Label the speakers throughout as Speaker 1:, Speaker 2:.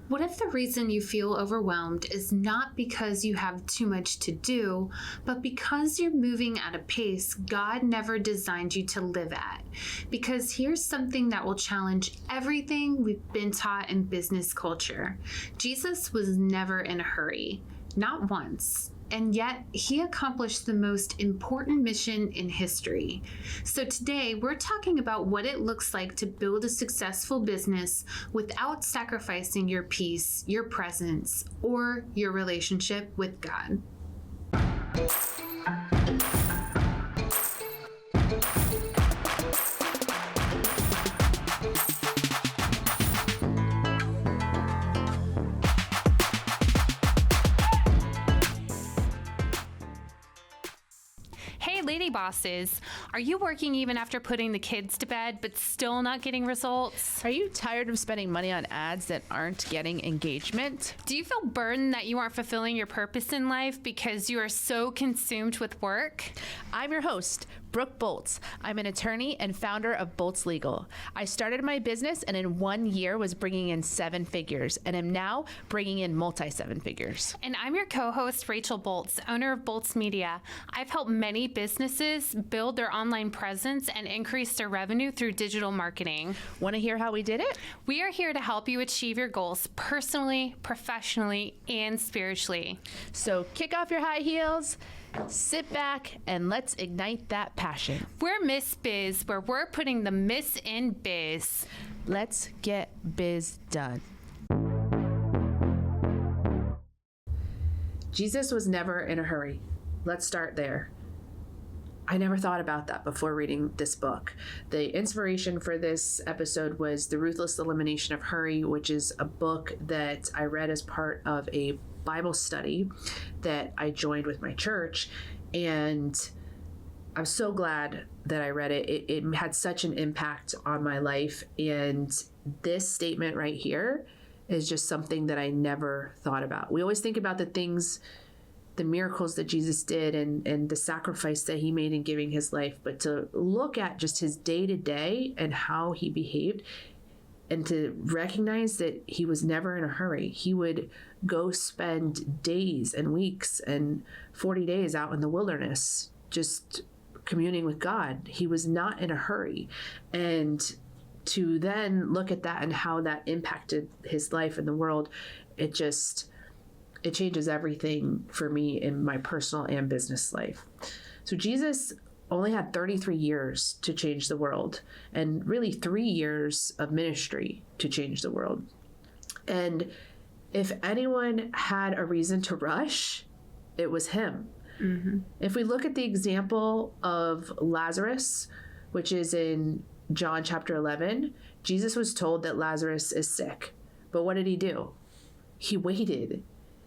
Speaker 1: What if the reason you feel overwhelmed is not because you have too much to do, but because you're moving at a pace God never designed you to live at? Because here's something that will challenge everything we've been taught in business culture. Jesus was never in a hurry, not once. And yet, he accomplished the most important mission in history. So today, we're talking about what it looks like to build a successful business without sacrificing your peace, your presence, or your relationship with God.
Speaker 2: Lady bosses, are you working even after putting the kids to bed but still not getting results?
Speaker 3: Are you tired of spending money on ads that aren't getting engagement?
Speaker 2: Do you feel burdened that you aren't fulfilling your purpose in life because you are so consumed with work?
Speaker 3: I'm your host, Brooke Boltz. I'm an attorney and founder of Boltz Legal. I started my business and in 1 year was bringing in 7 figures and am now bringing in multi-7 figures.
Speaker 2: And I'm your co-host, Rachel Boltz, owner of Boltz Media. I've helped many businesses build their online presence and increase their revenue through digital marketing.
Speaker 3: Want to hear how we did it?
Speaker 2: We are here to help you achieve your goals personally, professionally, and spiritually.
Speaker 3: So kick off your high heels, sit back, and let's ignite that passion.
Speaker 2: We're Miss Biz, where we're putting the miss in biz.
Speaker 3: Let's get biz done. Jesus was never in a hurry. Let's start there. I never thought about that before reading this book. The inspiration for this episode was The Ruthless Elimination of Hurry, which is a book that I read as part of a Bible study that I joined with my church. And I'm so glad that I read it. It had such an impact on my life. And this statement right here is just something that I never thought about. We always think about the things, the miracles that Jesus did and the sacrifice that he made in giving his life, but to look at just his day-to-day and how he behaved and to recognize that he was never in a hurry. He would go spend days and weeks and 40 days out in the wilderness just communing with God. He was not in a hurry. And to then look at that and how that impacted his life in the world, it changes everything for me in my personal and business life. So Jesus only had 33 years to change the world, and really 3 years of ministry to change the world. And if anyone had a reason to rush, it was him. Mm-hmm. If we look at the example of Lazarus, which is in John chapter 11, Jesus was told that Lazarus is sick. But what did he do? He waited.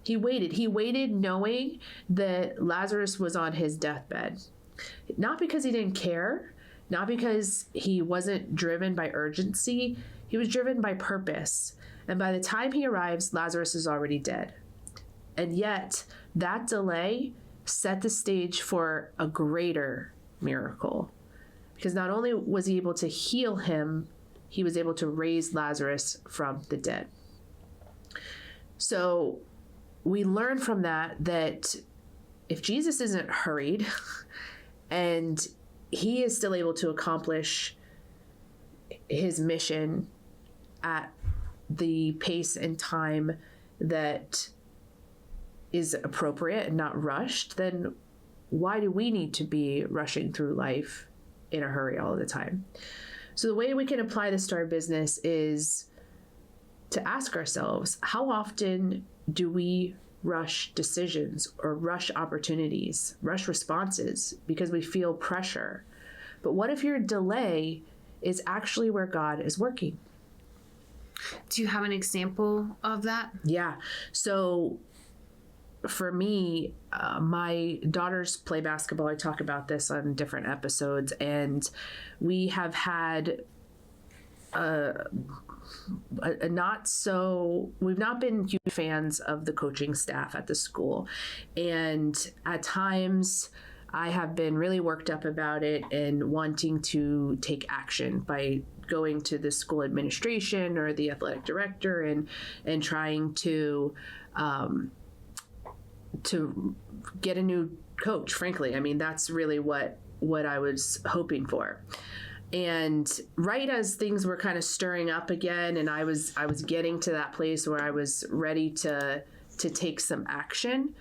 Speaker 3: He waited knowing that Lazarus was on his deathbed. Not because he didn't care, not because he wasn't driven by urgency. He was driven by purpose. And by the time he arrives, Lazarus is already dead. And yet, that delay set the stage for a greater miracle. Because not only was he able to heal him, he was able to raise Lazarus from the dead. So we learn from that if Jesus isn't hurried and he is still able to accomplish his mission at the pace and time that is appropriate and not rushed, then why do we need to be rushing through life in a hurry all the time? So the way we can apply this to our business is to ask ourselves, how often do we rush decisions or rush opportunities, rush responses because we feel pressure? But what if your delay is actually where God is working?
Speaker 1: Do you have an example of that?
Speaker 3: Yeah. So for me, my daughters play basketball. I talk about this on different episodes, and we have had we've not been huge fans of the coaching staff at the school. And at times I have been really worked up about it and wanting to take action by going to the school administration or the athletic director and trying to get a new coach, frankly. I mean, that's really what I was hoping for. And right as things were kind of stirring up again, and I was getting to that place where I was ready to take some action,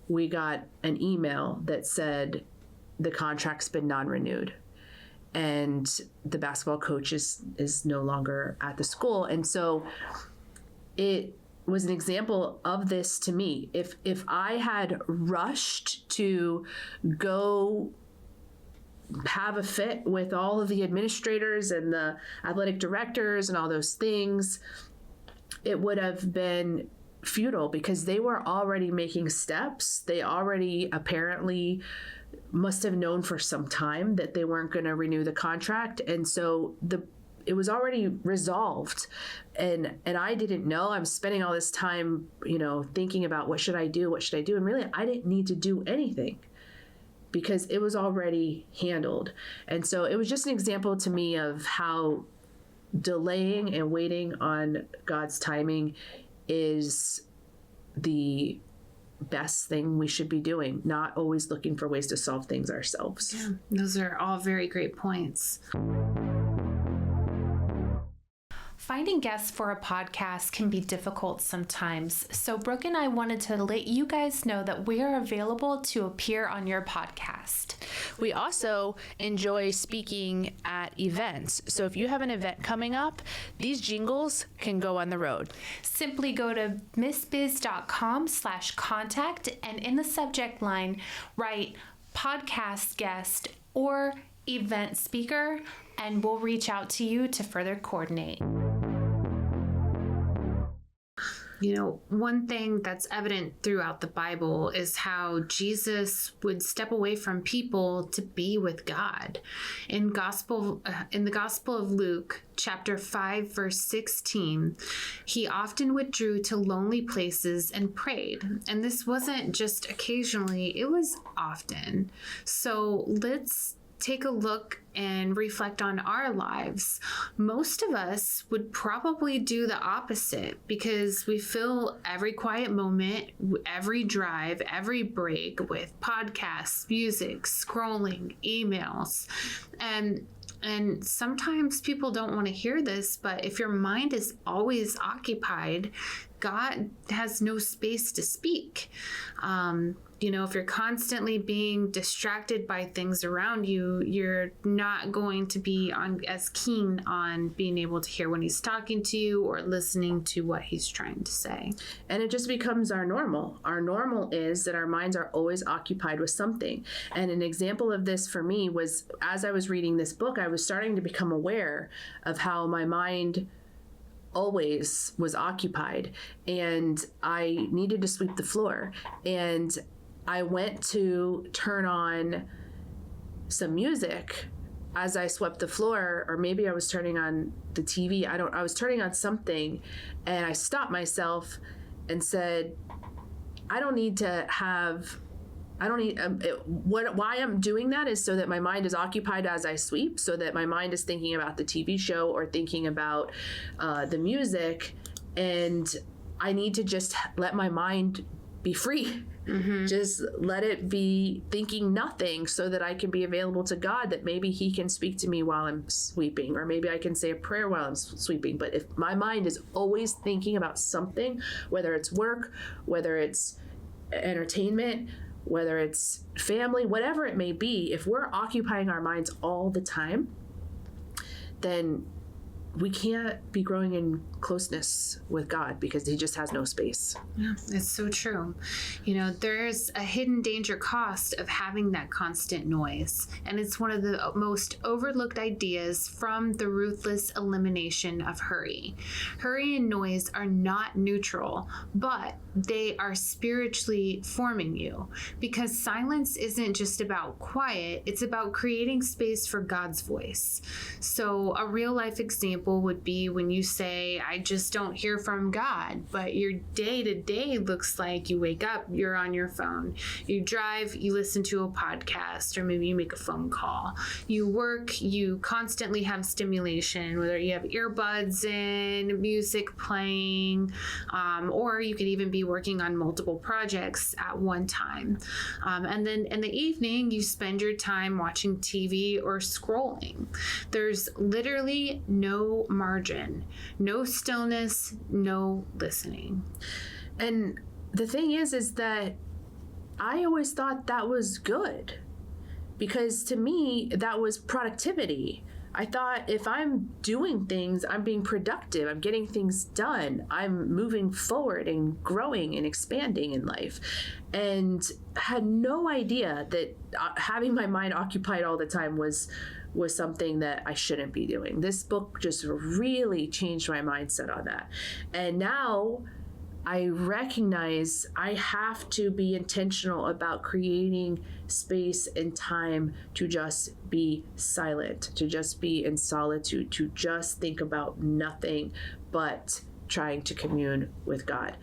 Speaker 3: we got an email that said the contract's been non-renewed and the basketball coach is no longer at the school. And so it was an example of this to me. If I had rushed to go have a fit with all of the administrators and the athletic directors and all those things, it would have been futile because they were already making steps. They already apparently must have known for some time that they weren't going to renew the contract. And so it was already resolved. And I didn't know. I'm spending all this time, thinking about what should I do? And really, I didn't need to do anything because it was already handled. And so it was just an example to me of how delaying and waiting on God's timing is the best thing we should be doing, not always looking for ways to solve things ourselves.
Speaker 1: Yeah, those are all very great points.
Speaker 2: Finding guests for a podcast can be difficult sometimes, so Brooke and I wanted to let you guys know that we are available to appear on your podcast.
Speaker 3: We also enjoy speaking at events, so if you have an event coming up, these jingles can go on the road.
Speaker 2: Simply go to missbiz.com/contact and in the subject line, write podcast guest or event speaker, and we'll reach out to you to further coordinate.
Speaker 1: One thing that's evident throughout the Bible is how Jesus would step away from people to be with God. In the Gospel of Luke, chapter 5, verse 16, he often withdrew to lonely places and prayed. And this wasn't just occasionally, it was often. So let's take a look and reflect on our lives. Most of us would probably do the opposite because we fill every quiet moment, every drive, every break with podcasts, music, scrolling, emails. And sometimes people don't want to hear this, but if your mind is always occupied, God has no space to speak. If you're constantly being distracted by things around you, you're not going to be as keen on being able to hear when he's talking to you or listening to what he's trying to say.
Speaker 3: And it just becomes our normal. Our normal is that our minds are always occupied with something. And an example of this for me was, as I was reading this book, I was starting to become aware of how my mind always was occupied and I needed to sweep the floor. And I went to turn on some music as I swept the floor, or maybe I was turning on the TV. I was turning on something, and I stopped myself and said, why I'm doing that is so that my mind is occupied as I sweep, so that my mind is thinking about the TV show or thinking about the music, and I need to just let my mind be free. Mm-hmm. Just let it be thinking nothing so that I can be available to God, that maybe he can speak to me while I'm sweeping, or maybe I can say a prayer while I'm sweeping. But if my mind is always thinking about something, whether it's work, whether it's entertainment, whether it's family, whatever it may be, if we're occupying our minds all the time, then we can't be growing in closeness with God because he just has no space.
Speaker 1: Yeah, it's so true. There's a hidden danger cost of having that constant noise. And it's one of the most overlooked ideas from the Ruthless Elimination of Hurry. Hurry and noise are not neutral, but they are spiritually forming you, because silence isn't just about quiet, it's about creating space for God's voice. So a real life example example would be when you say, I just don't hear from God, but your day to day looks like you wake up, you're on your phone. You drive, you listen to a podcast, or maybe you make a phone call. You work, you constantly have stimulation, whether you have earbuds in, music playing, or you could even be working on multiple projects at one time. And then in the evening, you spend your time watching TV or scrolling. There's literally no margin, no stillness, no listening.
Speaker 3: And the thing is that I always thought that was good, because to me, that was productivity. I thought if I'm doing things, I'm being productive, I'm getting things done, I'm moving forward and growing and expanding in life, and had no idea that having my mind occupied all the time was something that I shouldn't be doing. This book just really changed my mindset on that. And now I recognize I have to be intentional about creating space and time to just be silent, to just be in solitude, to just think about nothing but trying to commune with God.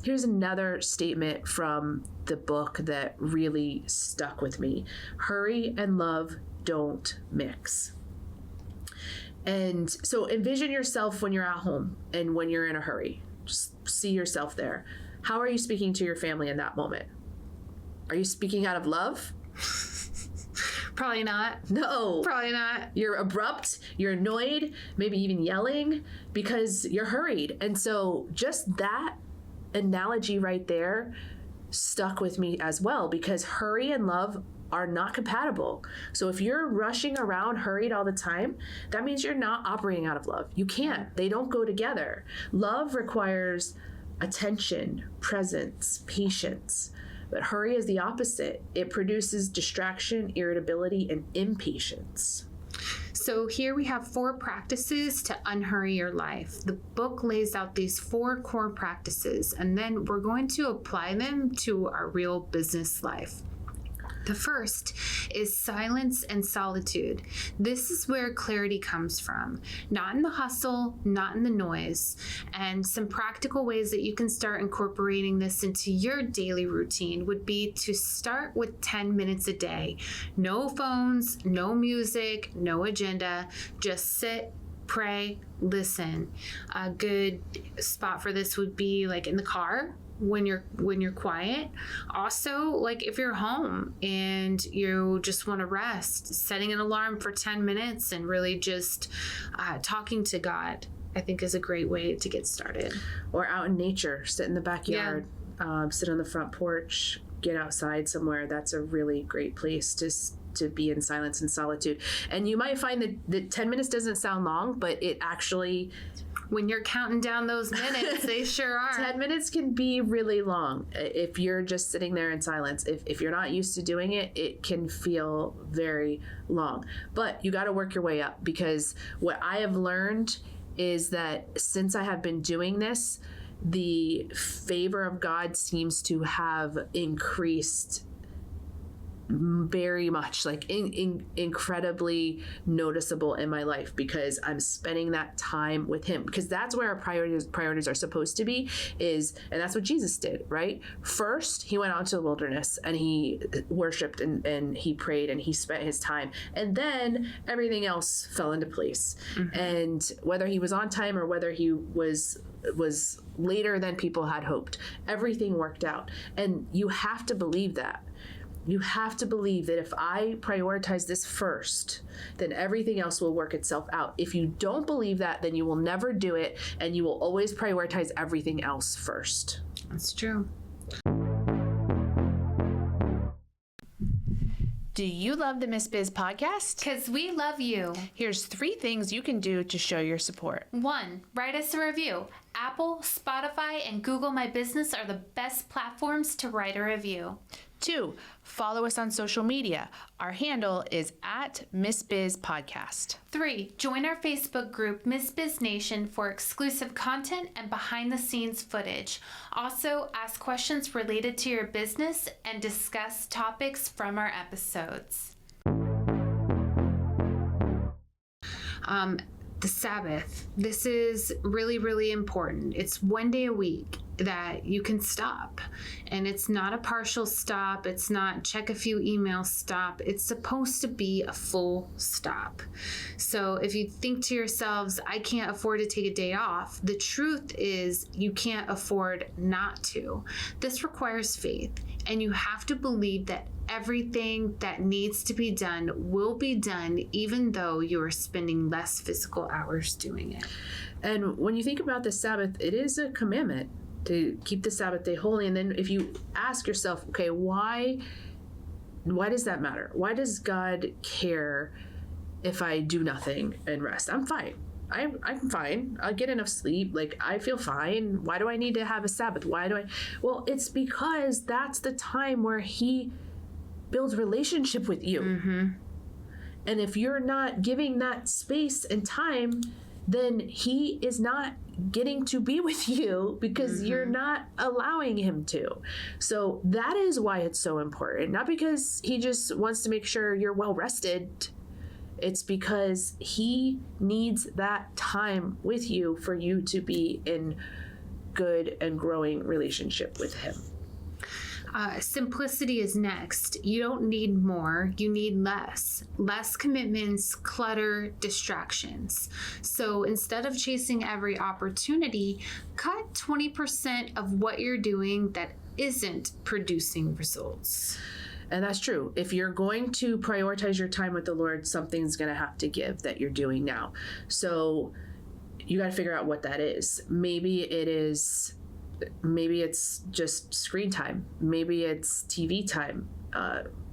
Speaker 3: Here's another statement from the book that really stuck with me. Hurry and love don't mix. And so envision yourself when you're at home and when you're in a hurry. Just see yourself there. How are you speaking to your family in that moment? Are you speaking out of love?
Speaker 1: Probably not.
Speaker 3: No.
Speaker 1: Probably not.
Speaker 3: You're abrupt, you're annoyed, maybe even yelling because you're hurried. And so just that analogy right there stuck with me as well, because hurry and love are not compatible. So if you're rushing around hurried all the time, that means you're not operating out of love. You can't. They don't go together. Love requires attention, presence, patience. But hurry is the opposite. It produces distraction, irritability, and impatience.
Speaker 1: So here we have 4 practices to unhurry your life. The book lays out these 4 core practices, and then we're going to apply them to our real business life. The first is silence and solitude. This is where clarity comes from, not in the hustle, not in the noise. And some practical ways that you can start incorporating this into your daily routine would be to start with 10 minutes a day. No phones, no music, no agenda, just sit, pray, listen. A good spot for this would be like in the car, when you're quiet. Also, like if you're home and you just want to rest, setting an alarm for 10 minutes and really just talking to God, I think is a great way to get started.
Speaker 3: Or out in nature, sit in the backyard, sit on the front porch, get outside somewhere. That's a really great place to be in silence and solitude. And you might find that 10 minutes doesn't sound long, but it actually,
Speaker 1: when you're counting down those minutes, they sure are.
Speaker 3: 10 minutes can be really long if you're just sitting there in silence. If you're not used to doing it, it can feel very long. But you got to work your way up, because what I have learned is that since I have been doing this, the favor of God seems to have increased very much, like incredibly noticeable in my life, because I'm spending that time with him, because that's where our priorities are supposed to be, and that's what Jesus did, right? First, he went out to the wilderness and he worshiped and he prayed and he spent his time, and then everything else fell into place. Mm-hmm. And whether he was on time or whether he was later than people had hoped, everything worked out. And you have to believe that. You have to believe that if I prioritize this first, then everything else will work itself out. If you don't believe that, then you will never do it, and you will always prioritize everything else first.
Speaker 1: That's true.
Speaker 3: Do you love the Miss Biz podcast?
Speaker 2: Because we love you.
Speaker 3: Here's 3 things you can do to show your support.
Speaker 2: 1, write us a review. Apple, Spotify, and Google My Business are the best platforms to write a review.
Speaker 3: 2, follow us on social media. Our handle is @MissBizPodcast.
Speaker 2: 3, join our Facebook group, Miss Biz Nation, for exclusive content and behind-the-scenes footage. Also, ask questions related to your business and discuss topics from our episodes.
Speaker 1: the Sabbath. This is really, really important. It's one day a week that you can stop. And it's not a partial stop. It's not check a few emails stop. It's supposed to be a full stop. So if you think to yourselves, I can't afford to take a day off, the truth is you can't afford not to. This requires faith. And you have to believe that everything that needs to be done will be done, even though you are spending less physical hours doing it.
Speaker 3: And when you think about the Sabbath, it is a commandment to keep the Sabbath day holy. And then if you ask yourself, okay, why does that matter? Why does God care if I do nothing and rest? I'm fine. I'm fine. I get enough sleep. Like, I feel fine. Why do I need to have a Sabbath? Well, it's because that's the time where he builds relationship with you.
Speaker 1: Mm-hmm.
Speaker 3: And if you're not giving that space and time, then he is not getting to be with you because you're not allowing him to. So that is why it's so important. Not because he just wants to make sure you're well rested. It's because he needs that time with you for you to be in good and growing relationship with him.
Speaker 1: Simplicity is next. You don't need more, you need less. Less commitments, clutter, distractions. So instead of chasing every opportunity, cut 20% of what you're doing that isn't producing results.
Speaker 3: And that's true. If you're going to prioritize your time with the Lord, something's going to have to give that you're doing now. So you got to figure out what that is. Maybe it's just screen time. Maybe it's TV time,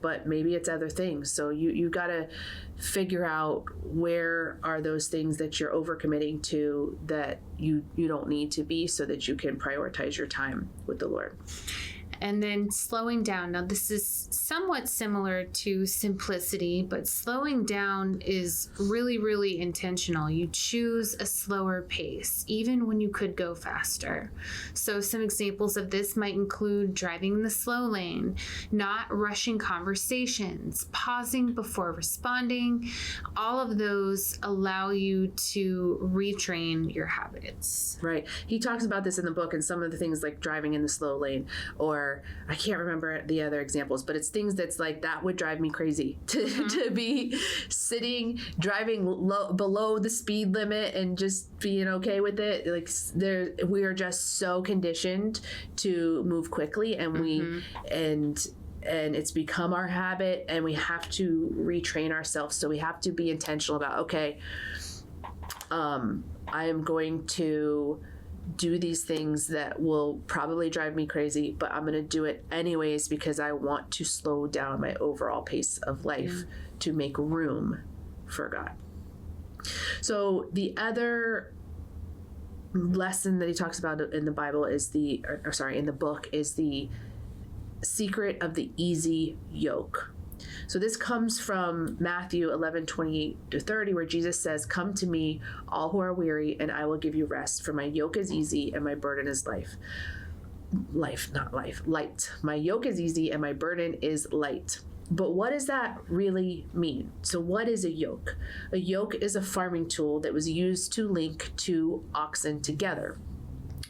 Speaker 3: but maybe it's other things. So you got to figure out where are those things that you're overcommitting to that you don't need to be, so that you can prioritize your time with the Lord.
Speaker 1: And then slowing down. Now, this is somewhat similar to simplicity, but slowing down is really, really intentional. You choose a slower pace, even when you could go faster. So some examples of this might include driving in the slow lane, not rushing conversations, pausing before responding. All of those allow you to retrain your habits.
Speaker 3: Right. He talks about this in the book, and some of the things like driving in the slow lane, or I can't remember the other examples, but it's things that's like, that would drive me crazy to be sitting, driving below the speed limit and just being okay with it. Like, we are just so conditioned to move quickly, and and it's become our habit, and we have to retrain ourselves. So we have to be intentional about, okay, I am going to do these things that will probably drive me crazy, but I'm going to do it anyways because I want to slow down my overall pace of life to make room for God. So the other lesson that he talks about in the Bible is in the book is the secret of the easy yoke. So this comes from Matthew 11:28-30, where Jesus says, "Come to me, all who are weary, and I will give you rest. For my yoke is easy and my burden is light. My yoke is easy and my burden is light." But what does that really mean? So what is a yoke? A yoke is a farming tool that was used to link two oxen together.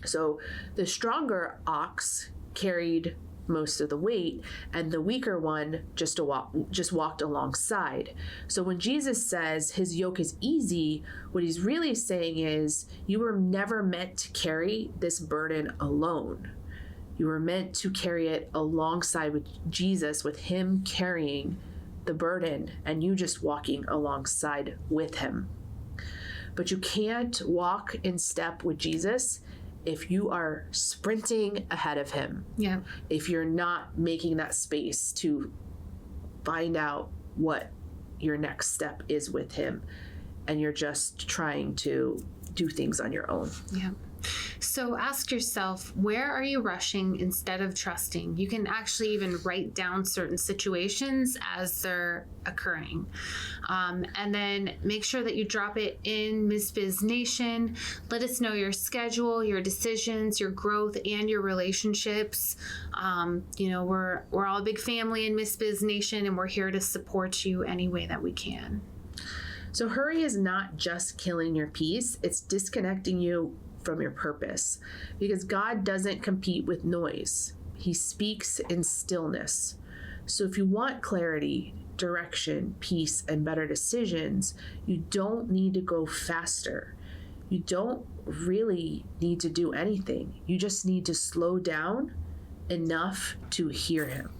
Speaker 3: So the stronger ox carried most of the weight, and the weaker one just walked alongside. So when Jesus says his yoke is easy, what he's really saying is you were never meant to carry this burden alone. You were meant to carry it alongside with Jesus, with him carrying the burden and you just walking alongside with him. But you can't walk in step with Jesus if you are sprinting ahead of him.
Speaker 1: Yeah.
Speaker 3: If you're not making that space to find out what your next step is with him, and you're just trying to do things on your own.
Speaker 1: Yeah. So ask yourself, where are you rushing instead of trusting? You can actually even write down certain situations as they're occurring. And then make sure that you drop it in Miss Biz Nation. Let us know your schedule, your decisions, your growth, and your relationships. We're all a big family in Miss Biz Nation, and we're here to support you any way that we can.
Speaker 3: So hurry is not just killing your peace, it's disconnecting you from your purpose, because God doesn't compete with noise. He speaks in stillness. So if you want clarity, direction, peace, and better decisions, you don't need to go faster. You don't really need to do anything. You just need to slow down enough to hear him.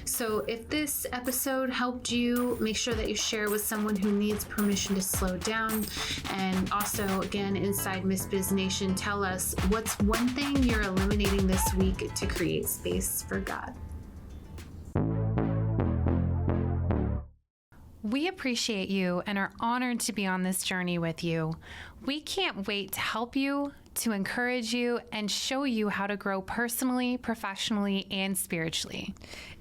Speaker 1: So if this episode helped you, make sure that you share it with someone who needs permission to slow down. And also, again, inside Miss Biz Nation, tell us what's one thing you're eliminating this week to create space for God.
Speaker 2: We appreciate you and are honored to be on this journey with you. We can't wait to help you, to encourage you, and show you how to grow personally, professionally, and spiritually.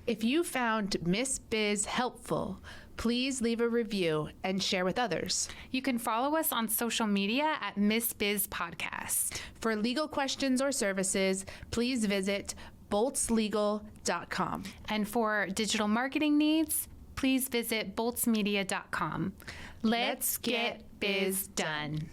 Speaker 3: If you found Miss Biz helpful, please leave a review and share with others.
Speaker 2: You can follow us on social media at Miss Biz Podcast.
Speaker 3: For legal questions or services, please visit boltzlegal.com.
Speaker 2: And for digital marketing needs, please visit boltzmedia.com. Let's get biz done.